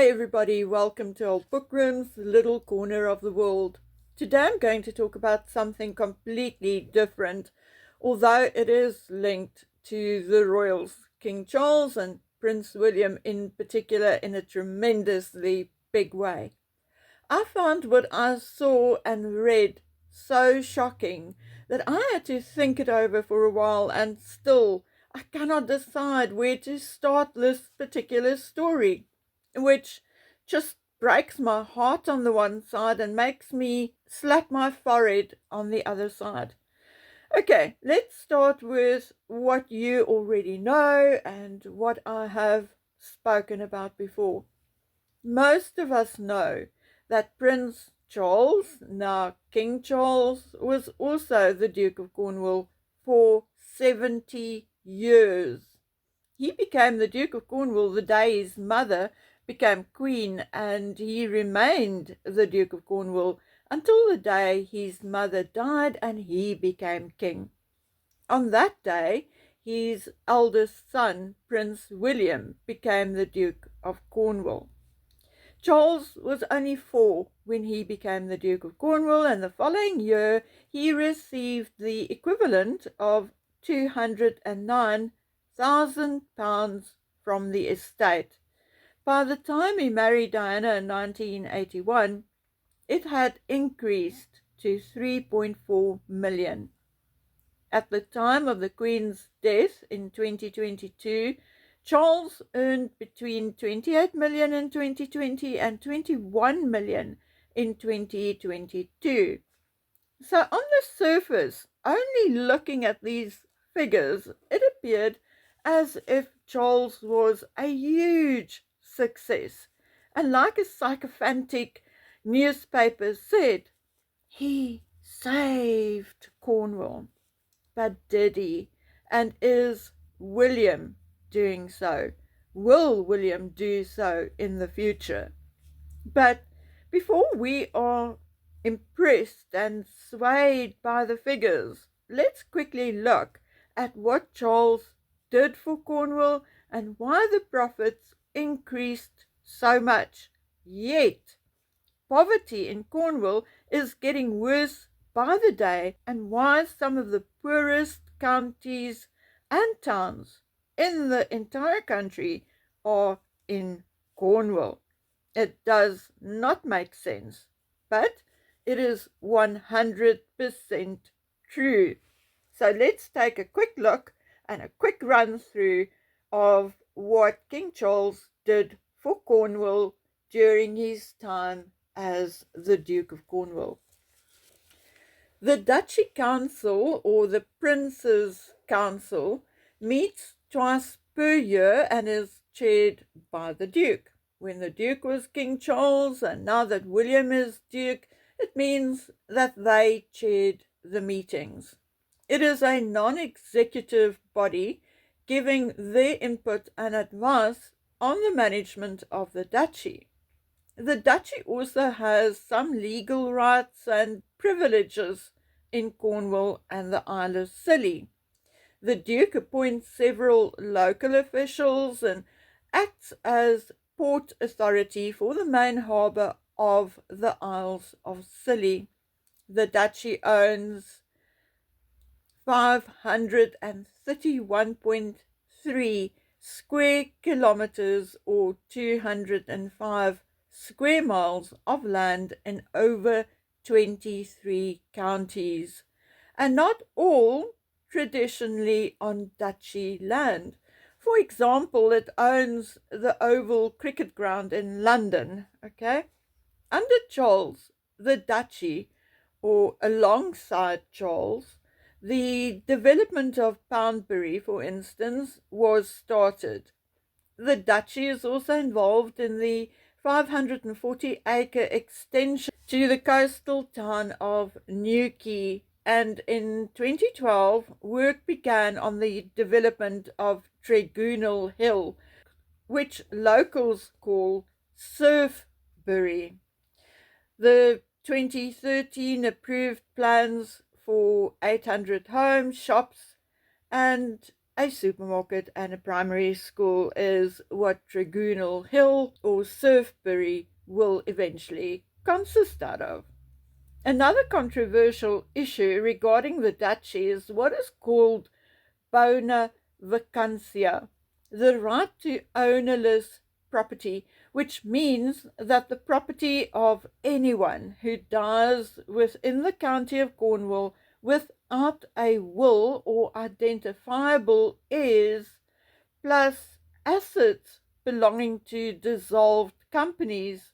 Hi everybody, welcome to Old Bookroom's little corner of the world. Today I'm going to talk about something completely different, although it is linked to the royals, King Charles and Prince William in particular, in a tremendously big way. I found what I saw and read so shocking that I had to think it over for a while, and still I cannot decide where to start this particular story, which just breaks my heart on the one side and makes me slap my forehead on the other side. Okay, let's start with what you already know and what I have spoken about before. Most of us know that Prince Charles, now King Charles, was also the Duke of Cornwall for 70 years. He became the Duke of Cornwall the day his mother became Queen, and he remained the Duke of Cornwall until the day his mother died and he became King. On that day, his eldest son, Prince William, became the Duke of Cornwall. Charles was only 4 when he became the Duke of Cornwall, and the following year he received the equivalent of £209,000 from the estate. By the time he married Diana in 1981, it had increased to 3.4 million. At the time of the Queen's death in 2022, Charles earned between 28 million in 2020 and 21 million in 2022. So on the surface, only looking at these figures, it appeared as if Charles was a huge success. And like a sycophantic newspaper said, he saved Cornwall. But did he? And is William doing so? Will William do so in the future? But before we are impressed and swayed by the figures, let's quickly look at what Charles did for Cornwall and why the profits increased so much. Yet, poverty in Cornwall is getting worse by the day, and why some of the poorest counties and towns in the entire country are in Cornwall. It does not make sense, but it is 100% true. So let's take a quick look and a quick run through of what King Charles did for Cornwall during his time as the Duke of Cornwall. The Duchy Council, or the Prince's Council, meets twice per year and is chaired by the Duke. When the Duke was King Charles, and now that William is Duke, it means that they chaired the meetings. It is a non-executive body giving their input and advice on the management of the duchy. The duchy also has some legal rights and privileges in Cornwall and the Isle of Scilly. The Duke appoints several local officials and acts as port authority for the main harbour of the Isles of Scilly. The duchy owns 531.3 square kilometres or 205 square miles of land in over 23 counties, and not all traditionally on duchy land. For example, it owns the Oval Cricket Ground in London. Under Charles, the duchy, or alongside Charles, the development of Poundbury, for instance, was started. The duchy is also involved in the 540-acre extension to the coastal town of Newquay, and in 2012 work began on the development of Tribunal Hill, which locals call Surfbury. The 2013 approved plans for 800 homes, shops and a supermarket and a primary school is what Dragoonal Hill or Surfbury will eventually consist out of. Another controversial issue regarding the duchy is what is called Bona vacantia, the right to ownerless property, which means that the property of anyone who dies within the county of Cornwall without a will or identifiable heirs, plus assets belonging to dissolved companies,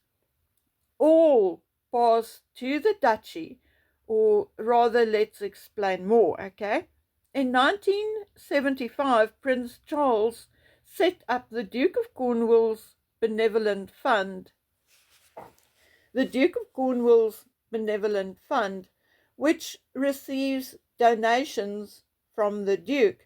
all pass to the duchy, or rather, let's explain more, okay? In 1975, Prince Charles set up the Duke of Cornwall's Benevolent Fund. The Duke of Cornwall's Benevolent Fund, which receives donations from the Duke,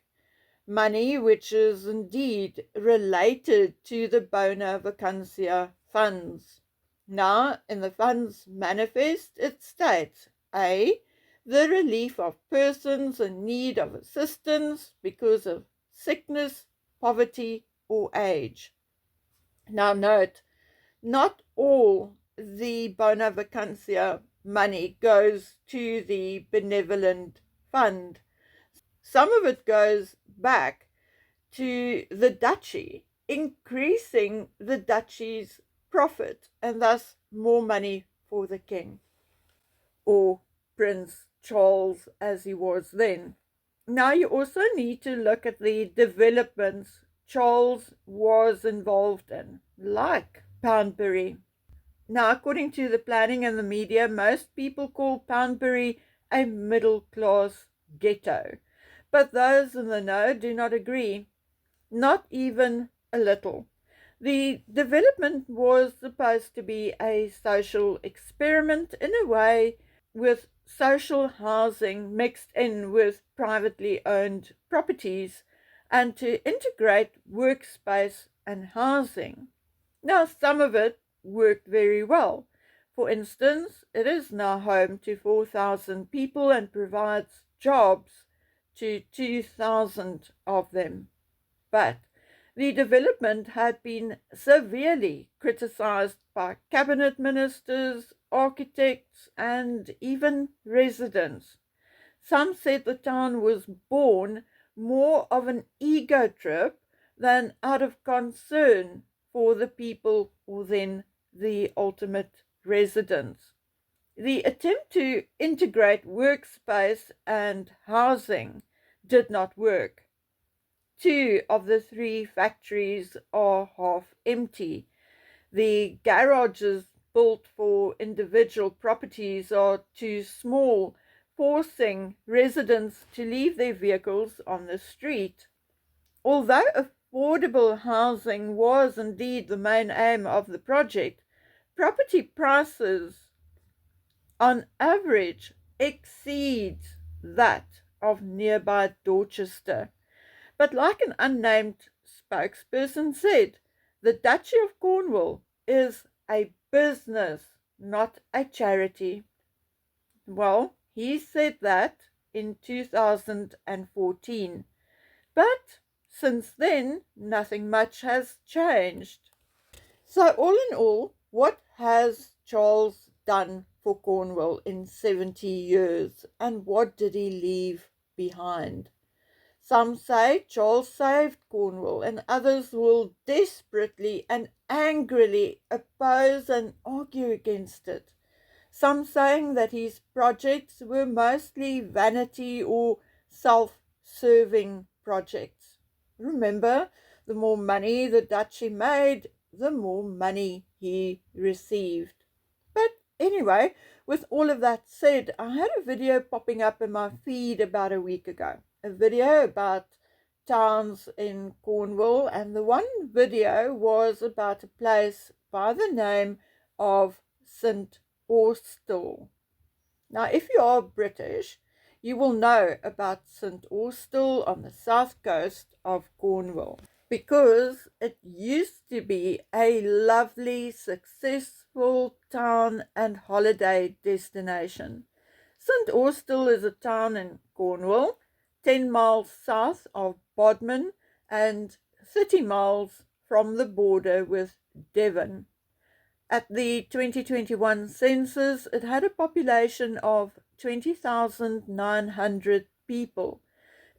money which is indeed related to the Bona vacantia funds. Now, in the fund's manifest, it states, A, the relief of persons in need of assistance because of sickness, poverty, or age. Now note, not all the Bona vacantia money goes to the benevolent fund. Some of it goes back to the duchy, increasing the duchy's profit and thus more money for the king, or Prince Charles as he was then. Now you also need to look at the developments Charles was involved in, like Poundbury. Now, according to the planning and the media, most people call Poundbury a middle-class ghetto, but those in the know do not agree, not even a little. The development was supposed to be a social experiment in a way, with social housing mixed in with privately owned properties, and to integrate workspace and housing. Now, some of it worked very well. For instance, it is now home to 4,000 people and provides jobs to 2,000 of them. But the development had been severely criticized by cabinet ministers, architects, and even residents. Some said the town was born more of an ego trip than out of concern for the people, or then the ultimate residents. The attempt to integrate workspace and housing did not work. 2 of the 3 factories are half empty. The garages built for individual properties are too small, forcing residents to leave their vehicles on the street. Although affordable housing was indeed the main aim of the project, property prices on average exceed that of nearby Dorchester. But like an unnamed spokesperson said, the Duchy of Cornwall is a business, not a charity. Well, he said that in 2014. But since then, nothing much has changed. So all in all, what has Charles done for Cornwall in 70 years, and what did he leave behind? Some say Charles saved Cornwall, and others will desperately and angrily oppose and argue against it. Some saying that his projects were mostly vanity or self-serving projects. Remember, the more money the duchy made, the more money he received. But anyway, with all of that said, I had a video popping up in my feed about a week ago. A video about towns in Cornwall, and the one video was about a place by the name of St. Austell. Now, if you are British, you will know about St. Austell on the south coast of Cornwall, because it used to be a lovely, successful town and holiday destination. St. Austell is a town in Cornwall, 10 miles south of Bodmin and 30 miles from the border with Devon. At the 2021 census, it had a population of 20,900 people.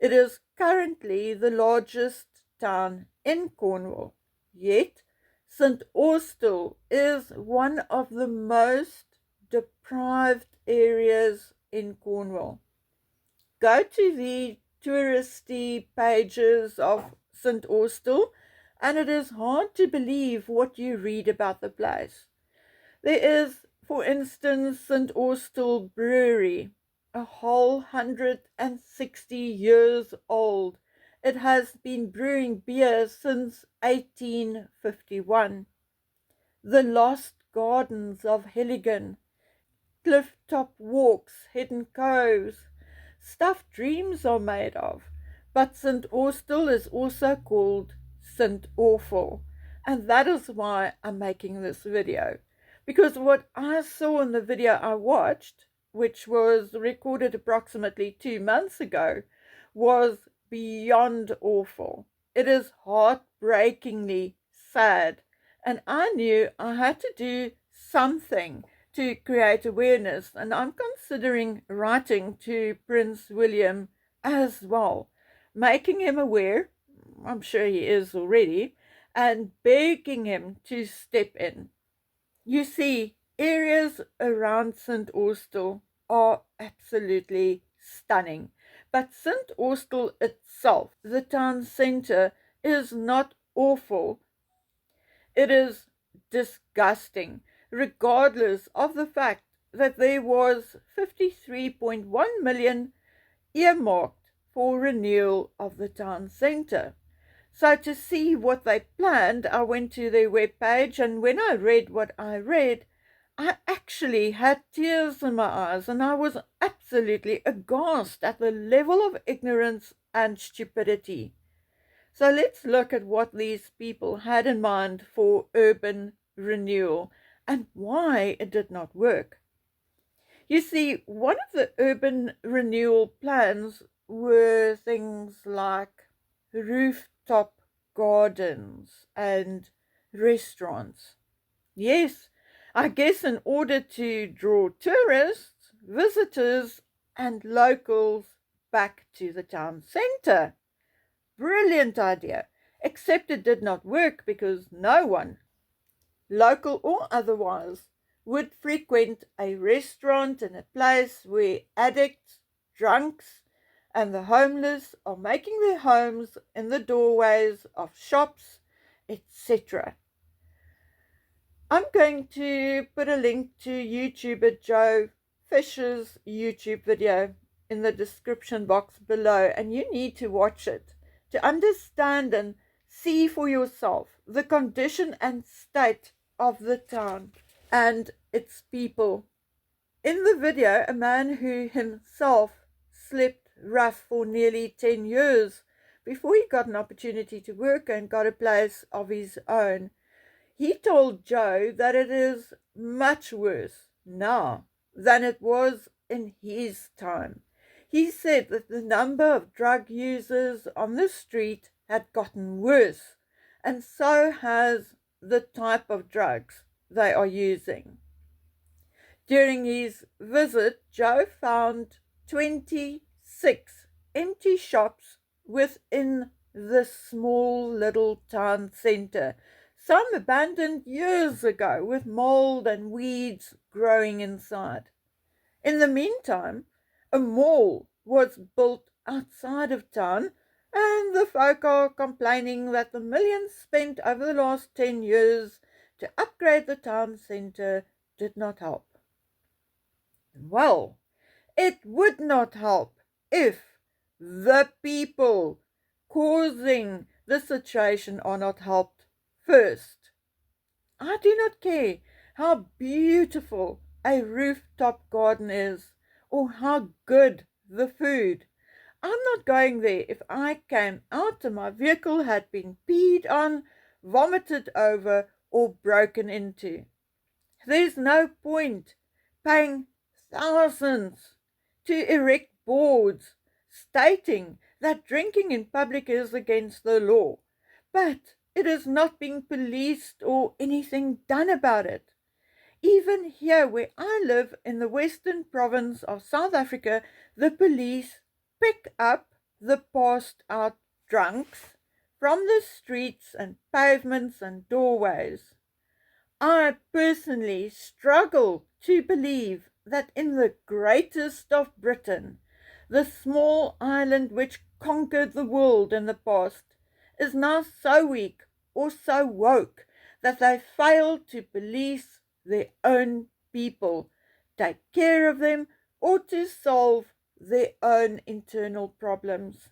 It is currently the largest town in Cornwall, yet St. Austell is one of the most deprived areas in Cornwall. Go to the touristy pages of St. Austell and it is hard to believe what you read about the place. There is, for instance, St. Austell Brewery, a whole 160 years old. It has been brewing beer since 1851. The Lost Gardens of Hilligan, cliff-top walks, hidden coves, stuff dreams are made of. But St. Austell is also called St. Awful, and that is why I'm making this video. Because what I saw in the video I watched, which was recorded approximately 2 months ago, was beyond awful. It is heartbreakingly sad, and I knew I had to do something to create awareness, and I'm considering writing to Prince William as well, making him aware, I'm sure he is already, and begging him to step in. You see, areas around St. Austell are absolutely stunning, but St. Austell itself, the town centre, is not awful. It is disgusting, regardless of the fact that there was 53.1 million earmarked for renewal of the town centre. So to see what they planned, I went to their webpage, and when I read what I read, I actually had tears in my eyes, and I was absolutely aghast at the level of ignorance and stupidity. So let's look at what these people had in mind for urban renewal and why it did not work. You see, one of the urban renewal plans were things like rooftop gardens and restaurants. Yes, I guess in order to draw tourists, visitors, and locals back to the town centre. Brilliant idea, except it did not work because no one, local or otherwise, would frequent a restaurant in a place where addicts, drunks, and the homeless are making their homes in the doorways of shops, etc. I'm going to put a link to YouTuber Joe Fisher's YouTube video in the description box below, and you need to watch it to understand and see for yourself the condition and state of the town and its people. In the video, a man who himself slept rough for nearly 10 years before he got an opportunity to work and got a place of his own, he told Joe that it is much worse now than it was in his time. He said that the number of drug users on the street had gotten worse, and so has the type of drugs they are using. During his visit, Joe found 26 empty shops within the small little town centre, some abandoned years ago with mold and weeds growing inside. In the meantime, a mall was built outside of town, and the folk are complaining that the millions spent over the last 10 years to upgrade the town centre did not help. Well, it would not help if the people causing the situation are not helped first. I do not care how beautiful a rooftop garden is or how good the food. I'm not going there if I came out and my vehicle had been peed on, vomited over, or broken into. There's no point paying thousands to erect boards stating that drinking in public is against the law, but it is not being policed or anything done about it. Even here where I live in the western province of South Africa, the police pick up the passed out drunks from the streets and pavements and doorways. I personally struggle to believe that in the greatest of Britain, the small island which conquered the world in the past, is now so weak or so woke that they fail to police their own people, take care of them, or to solve their own internal problems.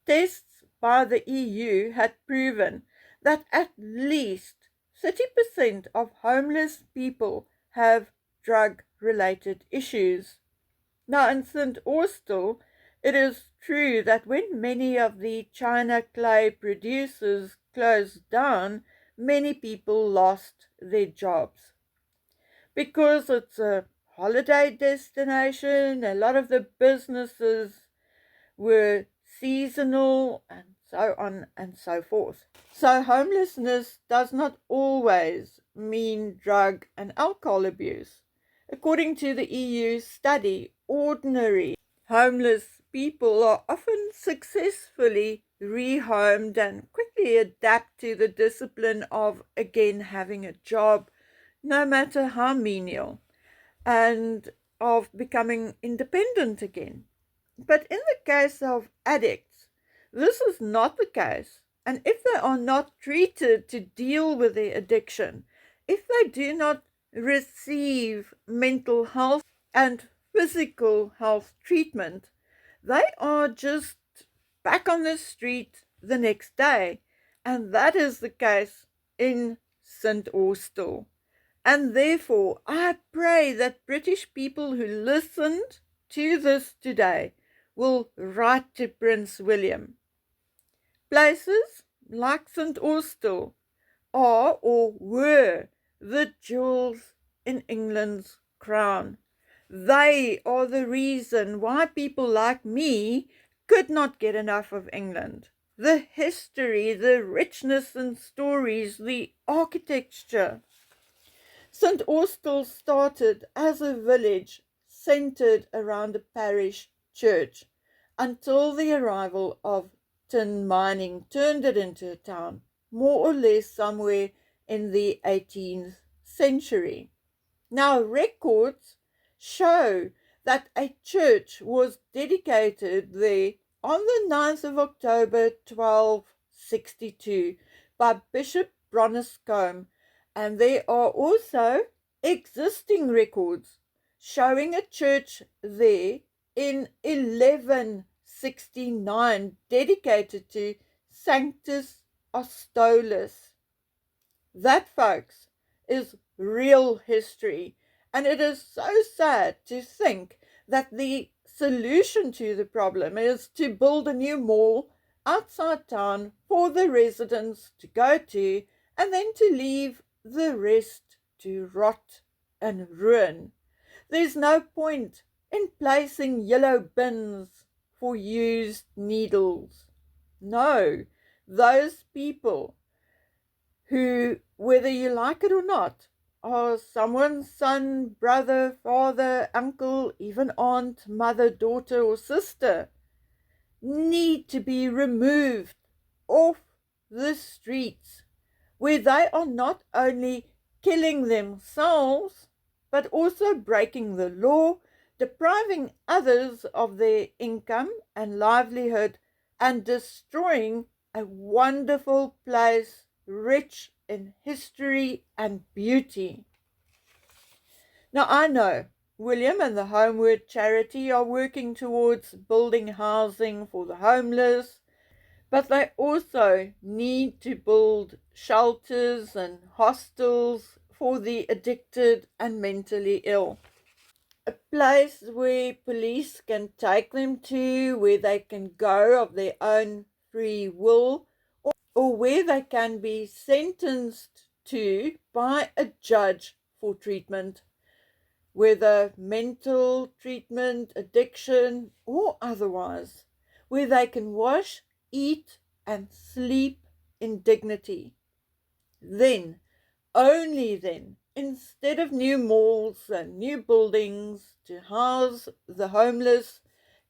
Tests by the EU had proven that at least 30% of homeless people have drug-related issues. Now in St. Austell, it is true that when many of the China clay producers closed down, many people lost their jobs. Because it's a holiday destination, a lot of the businesses were seasonal and so on and so forth. So homelessness does not always mean drug and alcohol abuse. According to the EU study, ordinary homeless people are often successfully rehomed and quickly adapt to the discipline of again having a job, no matter how menial, and of becoming independent again. But in the case of addicts, this is not the case. And if they are not treated to deal with their addiction, if they do not receive mental health and physical health treatment, they are just back on the street the next day. And that is the case in St. Austell. And therefore, I pray that British people who listened to this today will write to Prince William. Places like St. Austell are or were the jewels in England's crown. They are the reason why people like me could not get enough of England. The history, the richness and stories, the architecture. St. Austell started as a village centered around a parish church until the arrival of tin mining turned it into a town, more or less somewhere in the 18th century. Now, records show that a church was dedicated there on the 9th of October 1262 by Bishop Broniscombe, and there are also existing records showing a church there in 1169 dedicated to Sanctus Austellus. That, folks, is real history, and it is so sad to think that the solution to the problem is to build a new mall outside town for the residents to go to and then to leave the rest to rot and ruin. There's no point in placing yellow bins for used needles. No, those people who, whether you like it or not, are someone's son, brother, father, uncle, even aunt, mother, daughter, or sister, need to be removed off the streets, where they are not only killing themselves, but also breaking the law, depriving others of their income and livelihood, and destroying a wonderful place rich in history and beauty. Now, I know William and the Homeward Charity are working towards building housing for the homeless, but they also need to build shelters and hostels for the addicted and mentally ill. A place where police can take them to, where they can go of their own free will, or where they can be sentenced to by a judge for treatment. whether mental treatment, addiction, or otherwise, where they can wash, eat, and sleep in dignity. Then, only then, instead of new malls and new buildings to house the homeless,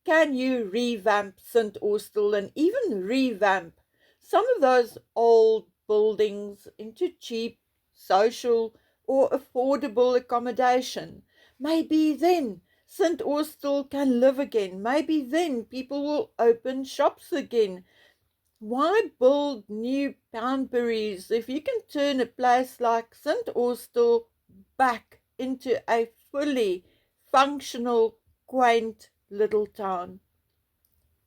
can you revamp St. Austell and even revamp some of those old buildings into cheap, social, or affordable accommodation. Maybe then St. Austell can live again. Maybe then people will open shops again. Why build new boundaries if you can turn a place like St. Austell back into a fully functional, quaint little town?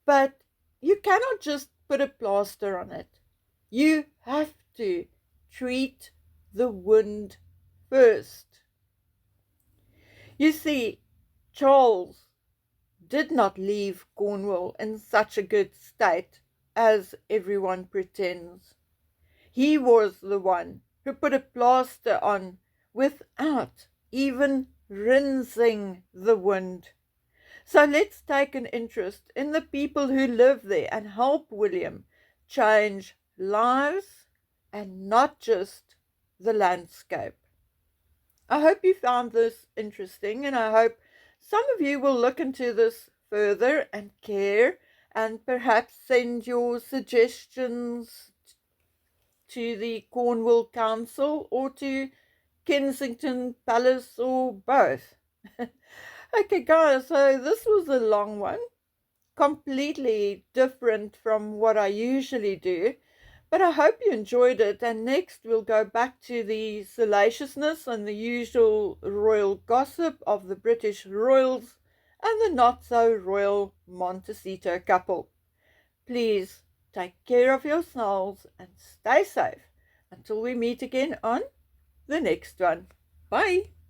But you cannot just put a plaster on it. You have to treat the wound first. You see, Charles did not leave Cornwall in such a good state as everyone pretends. He was the one who put a plaster on without even rinsing the wound. So let's take an interest in the people who live there and help William change lives and not just the landscape. I hope you found this interesting, and I hope some of you will look into this further and care and perhaps send your suggestions to the Cornwall Council or to Kensington Palace or both. Okay, guys, so this was a long one, completely different from what I usually do, but I hope you enjoyed it. And next, we'll go back to the salaciousness and the usual royal gossip of the British royals and the not so royal Montecito couple. Please take care of yourselves and stay safe until we meet again on the next one. Bye.